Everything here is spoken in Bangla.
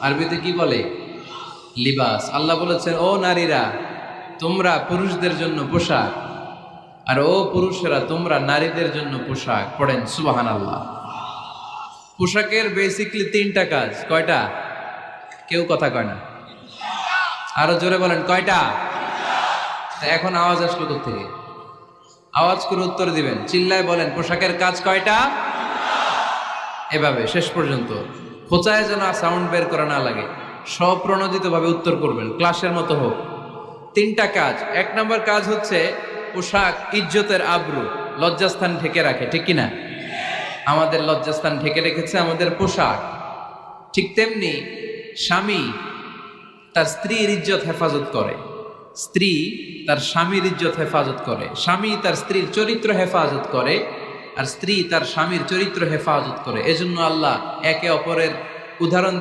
আরবিতে কি বলে? লিবাস। আল্লাহ বলেছেন, ও নারীরা তোমরা পুরুষদের জন্য পোশাক, আর ও পুরুষেরা তোমরা নারীদের জন্য পোশাক। পড়েন সুবহানাল্লাহ। পোশাকের বেসিকলি তিনটা কাজ। কয়টা? কেউ কথা কয় না, আরো জোরে বলেন কয়টা? এখন আওয়াজ আসলো থেকে? আওয়াজ করে উত্তর দিবেন, চিল্লায় বলেন পোশাকের কাজ কয়টা? এভাবে শেষ পর্যন্ত খোঁচায় যেন সাউন্ড বের করা না লাগে, স্বপ্রণোদিত ভাবে উত্তর করবেন, ক্লাসের মতো হোক। তিনটা কাজ। এক নম্বর কাজ হচ্ছে পোশাক ইজ্জতের আবরু, লজ্জাস্থান ঢেকে রাখে, ঠিক কিনা? আমাদের লজ্জাস্থান ঢেকে রেখেছে আমাদের পোশাক। ঠিক তেমনি স্বামী তার স্ত্রীর ইজ্জত হেফাজত করে, স্ত্রী তার স্বামীর ইজ্জত হেফাজত করে, স্বামী তার স্ত্রীর চরিত্র হেফাজত করে, আর স্ত্রী তার স্বামীর চরিত্র হেফাজত করে। এজন্য আল্লাহ একে অপরের উদাহরণ